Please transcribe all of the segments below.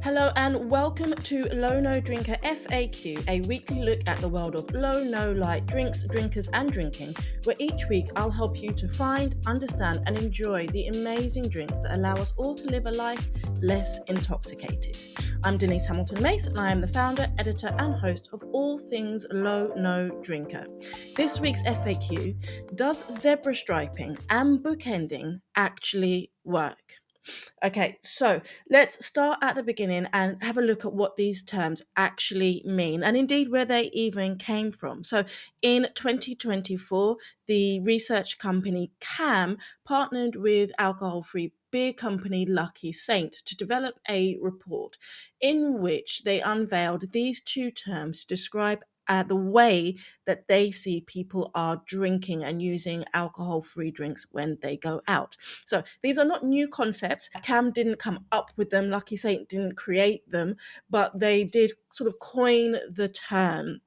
Hello and welcome to Low No Drinker FAQ, a weekly look at the world of low no light drinks, drinkers, and drinking, where each week I'll help you to find, understand, and enjoy the amazing drinks that allow us all to live a life less intoxicated. I'm Denise Hamilton Mace, and I am the founder, editor, and host of All Things Low No Drinker. This week's FAQ: does zebra striping and bookending actually work? Okay, so let's start at the beginning and have a look at what these terms actually mean and indeed where they even came from. So in 2024, the research company CAM partnered with alcohol-free beer company Lucky Saint to develop a report in which they unveiled these two terms to describe the way that they see people are drinking and using alcohol-free drinks when they go out. So these are not new concepts. Cam didn't come up with them. Lucky Saint didn't create them, but they did sort of coin the term.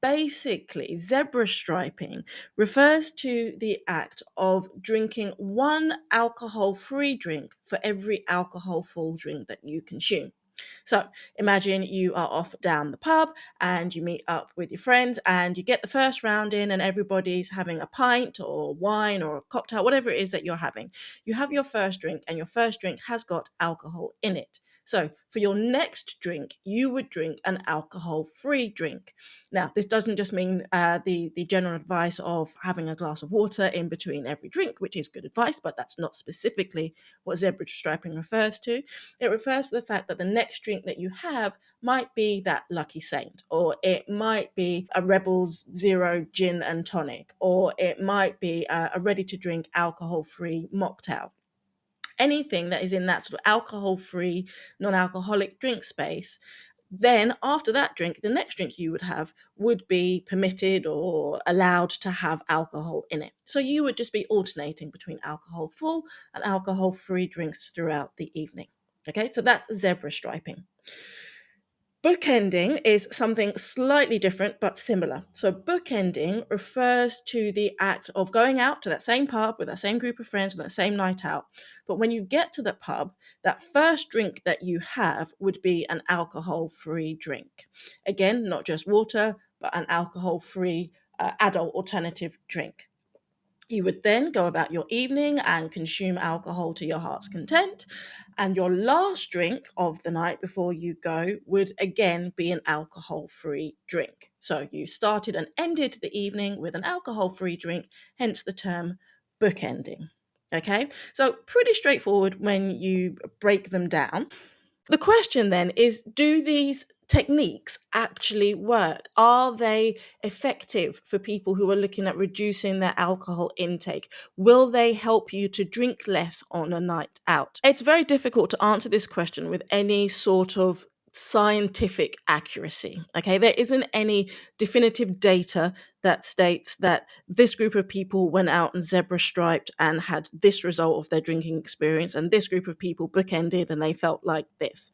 Basically, zebra striping refers to the act of drinking one alcohol-free drink for every alcohol-full drink that you consume. So imagine you are off down the pub and you meet up with your friends and you get the first round in and everybody's having a pint or wine or a cocktail, whatever it is that you're having. You have your first drink and your first drink has got alcohol in it. So for your next drink, you would drink an alcohol-free drink. Now, this doesn't just mean the general advice of having a glass of water in between every drink, which is good advice, but that's not specifically what zebra striping refers to. It refers to the fact that the next drink that you have might be that Lucky Saint, or it might be a Rebels Zero gin and tonic, or it might be a ready-to-drink alcohol-free mocktail. Anything that is in that sort of alcohol-free, non-alcoholic drink space. Then after that drink, the next drink you would have would be permitted or allowed to have alcohol in it. So you would just be alternating between alcohol-full and alcohol-free drinks throughout the evening. Okay, so that's zebra striping. Bookending is something slightly different but similar. So bookending refers to the act of going out to that same pub with that same group of friends on that same night out. But when you get to the pub, that first drink that you have would be an alcohol-free drink. Again, not just water, but an alcohol-free adult alternative drink. You would then go about your evening and consume alcohol to your heart's content. And your last drink of the night before you go would again be an alcohol-free drink. So you started and ended the evening with an alcohol-free drink, hence the term bookending. Okay, so pretty straightforward when you break them down. The question then is, do these techniques actually work? Are they effective for people who are looking at reducing their alcohol intake? Will they help you to drink less on a night out? It's very difficult to answer this question with any sort of scientific accuracy. Okay, there isn't any definitive data that states that this group of people went out and zebra striped and had this result of their drinking experience, and this group of people bookended and they felt like this.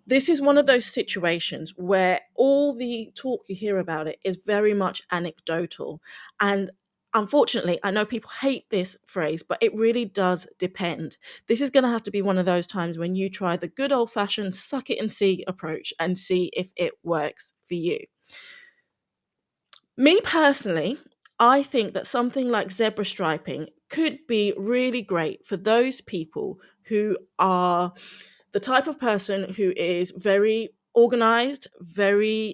This is one of those situations where all the talk you hear about it is very much anecdotal. And unfortunately, I know people hate this phrase, but it really does depend. This is going to have to be one of those times when you try the good old-fashioned suck it and see approach and see if it works for you. Me personally, I think that something like zebra striping could be really great for those people who are the type of person who is very organized,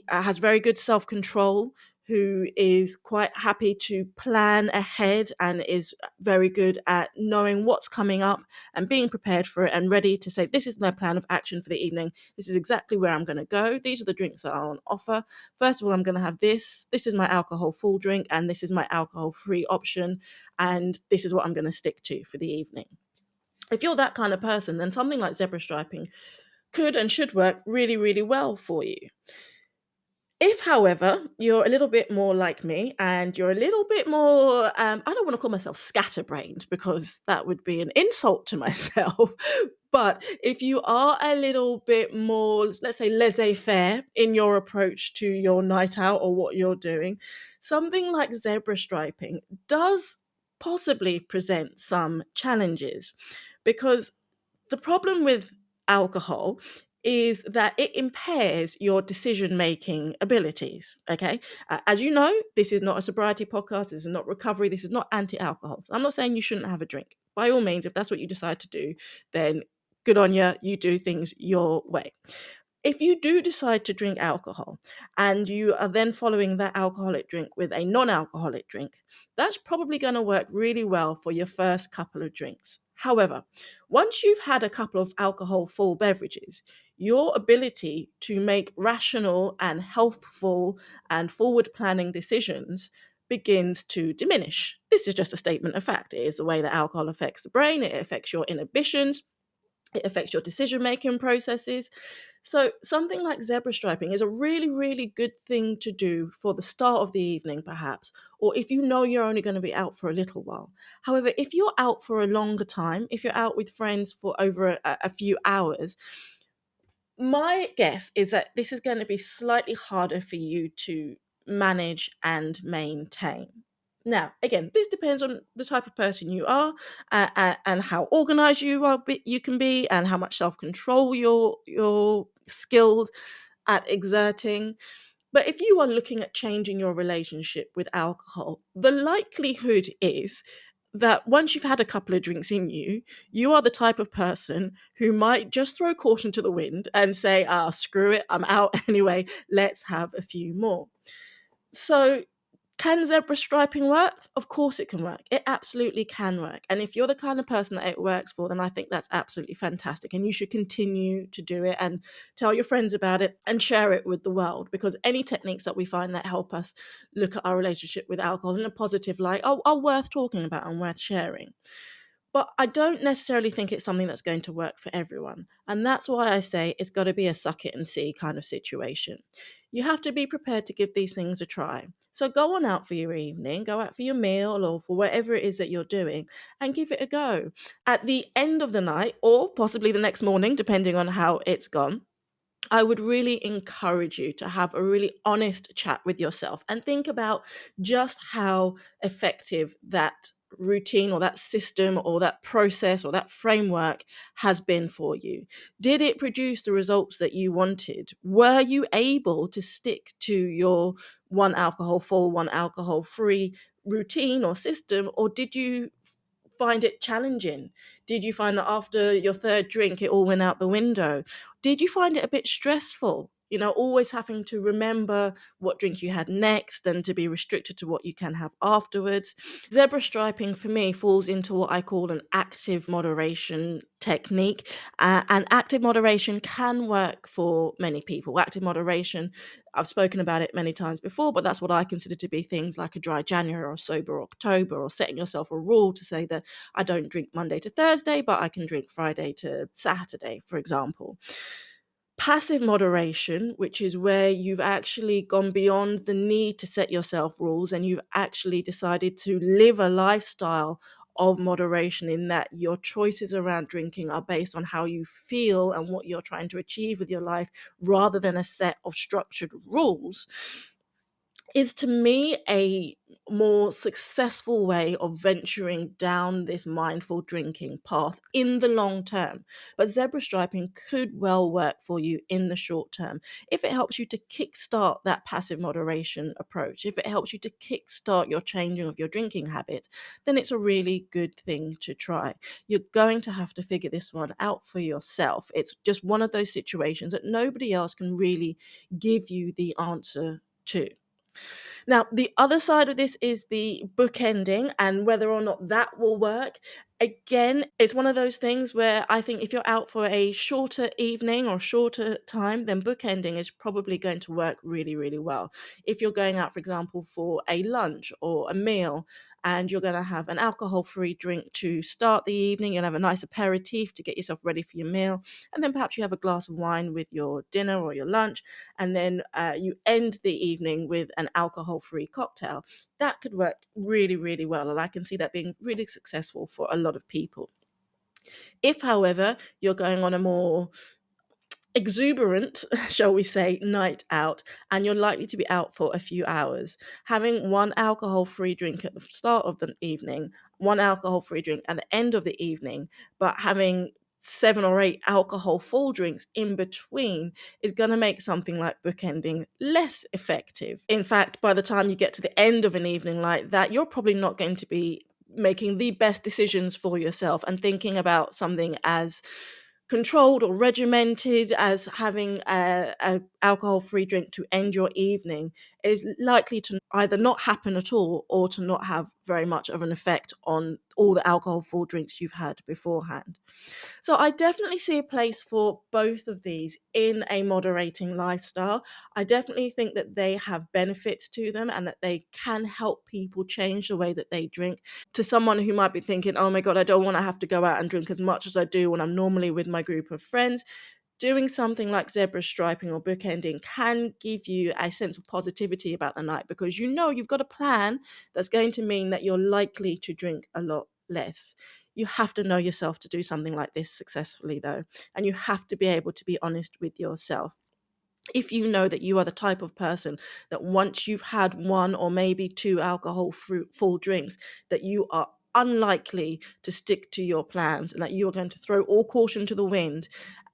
has very good self-control, who is quite happy to plan ahead and is very good at knowing what's coming up and being prepared for it and ready to say, this is my plan of action for the evening. This is exactly where I'm going to go. These are the drinks that are on offer. First of all, I'm going to have this. This is my alcohol-full drink and this is my alcohol-free option. And this is what I'm going to stick to for the evening. If you're that kind of person, then something like zebra striping could and should work really, really well for you. If, however, you're a little bit more like me and you're a little bit more, I don't want to call myself scatterbrained because that would be an insult to myself. But if you are a little bit more, let's say, laissez-faire in your approach to your night out or what you're doing, something like zebra striping does possibly present some challenges, because the problem with alcohol is that it impairs your decision-making abilities, okay? As you know, this is not a sobriety podcast, this is not recovery, this is not anti-alcohol. I'm not saying you shouldn't have a drink. By all means, if that's what you decide to do, then good on you, you do things your way. If you do decide to drink alcohol and you are then following that alcoholic drink with a non-alcoholic drink, that's probably going to work really well for your first couple of drinks. However, once you've had a couple of alcohol-full beverages, your ability to make rational and healthful and forward-planning decisions begins to diminish. This is just a statement of fact. It is the way that alcohol affects the brain, it affects your inhibitions, it affects your decision-making processes. So something like zebra striping is a really, really good thing to do for the start of the evening, perhaps, or if you know you're only going to be out for a little while. However, if you're out for a longer time, if you're out with friends for over a few hours, my guess is that this is going to be slightly harder for you to manage and maintain. Now, again, this depends on the type of person you are, and how organized you can be, and how much self-control you're skilled at exerting. But if you are looking at changing your relationship with alcohol, the likelihood is that once you've had a couple of drinks in you, you are the type of person who might just throw caution to the wind and say, screw it, I'm out anyway, let's have a few more. So can zebra striping work? Of course it can work. It absolutely can work. And if you're the kind of person that it works for, then I think that's absolutely fantastic. And you should continue to do it and tell your friends about it and share it with the world, because any techniques that we find that help us look at our relationship with alcohol in a positive light are worth talking about and worth sharing. But I don't necessarily think it's something that's going to work for everyone. And that's why I say it's got to be a suck it and see kind of situation. You have to be prepared to give these things a try. So go on out for your evening, go out for your meal or for whatever it is that you're doing, and give it a go. At the end of the night, or possibly the next morning, depending on how it's gone, I would really encourage you to have a really honest chat with yourself and think about just how effective that routine or that system or that process or that framework has been for you. Did it produce the results that you wanted? Were you able to stick to your one alcohol full, one alcohol free routine or system, or did you find it challenging? Did you find that after your third drink, it all went out the window? Did you find it a bit stressful? You know, always having to remember what drink you had next and to be restricted to what you can have afterwards. Zebra striping for me falls into what I call an active moderation technique. And active moderation can work for many people. Active moderation, I've spoken about it many times before, but that's what I consider to be things like a dry January or sober October, or setting yourself a rule to say that I don't drink Monday to Thursday, but I can drink Friday to Saturday, for example. Passive moderation, which is where you've actually gone beyond the need to set yourself rules and you've actually decided to live a lifestyle of moderation, in that your choices around drinking are based on how you feel and what you're trying to achieve with your life, rather than a set of structured rules, is to me a more successful way of venturing down this mindful drinking path in the long term. But zebra striping could well work for you in the short term if it helps you to kickstart that passive moderation approach. If it helps you to kickstart your changing of your drinking habits, then it's a really good thing to try. You're going to have to figure this one out for yourself. It's just one of those situations that nobody else can really give you the answer to. Now, the other side of this is the bookending and whether or not that will work. Again, it's one of those things where I think if you're out for a shorter evening or shorter time, then bookending is probably going to work really, really well. If you're going out, for example, for a lunch or a meal, and you're going to have an alcohol-free drink to start the evening, you'll have a nice aperitif to get yourself ready for your meal, and then perhaps you have a glass of wine with your dinner or your lunch, and then you end the evening with an alcohol-free cocktail. That could work really, really well, and I can see that being really successful for a lot of people. If, however, you're going on a more exuberant, shall we say, night out, and you're likely to be out for a few hours, having one alcohol-free drink at the start of the evening, one alcohol-free drink at the end of the evening, but having 7 or 8 alcohol full drinks in between is going to make something like bookending less effective. In fact, by the time you get to the end of an evening like that, you're probably not going to be making the best decisions for yourself and thinking about something as controlled or regimented as having a alcohol-free drink to end your evening is likely to either not happen at all or to not have very much of an effect on all the alcohol-full drinks you've had beforehand. So I definitely see a place for both of these in a moderating lifestyle. I definitely think that they have benefits to them and that they can help people change the way that they drink. To someone who might be thinking, oh my God, I don't want to have to go out and drink as much as I do when I'm normally with my group of friends, doing something like zebra striping or bookending can give you a sense of positivity about the night, because you know you've got a plan that's going to mean that you're likely to drink a lot less. You have to know yourself to do something like this successfully, though, and you have to be able to be honest with yourself. If you know that you are the type of person that once you've had one or maybe two alcohol full drinks, that you are unlikely to stick to your plans and that you are going to throw all caution to the wind,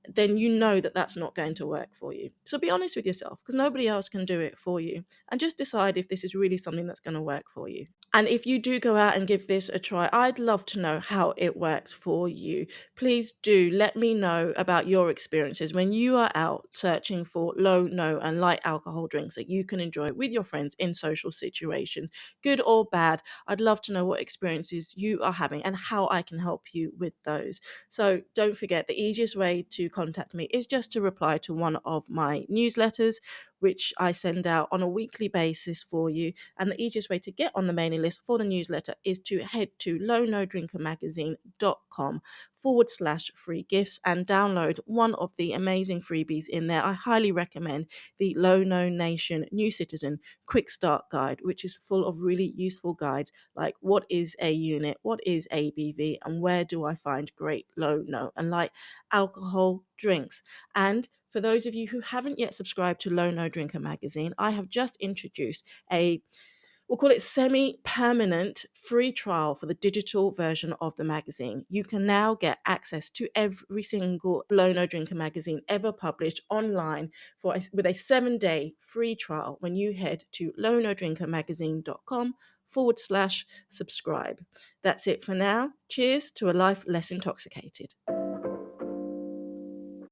then you know that that's not going to work for you. So be honest with yourself, because nobody else can do it for you, and just decide if this is really something that's going to work for you. And if you do go out and give this a try, I'd love to know how it works for you. Please do let me know about your experiences when you are out searching for low, no, and light alcohol drinks that you can enjoy with your friends in social situations, good or bad. I'd love to know what experiences you are having and how I can help you with those. So don't forget, the easiest way to contact me is just to reply to one of my newsletters, which I send out on a weekly basis for you. And the easiest way to get on the mailing list for the newsletter is to head to lownodrinkermagazine.com/free gifts and download one of the amazing freebies in there. I highly recommend the Low No Nation New Citizen Quick Start Guide, which is full of really useful guides like what is a unit, what is ABV, and where do I find great low, no, and light alcohol drinks. And for those of you who haven't yet subscribed to Low No Drinker magazine, I have just introduced we'll call it semi-permanent free trial for the digital version of the magazine. You can now get access to every single Low No Drinker magazine ever published online with a 7-day free trial when you head to lownodrinkermagazine.com/subscribe. That's it for now. Cheers to a life less intoxicated.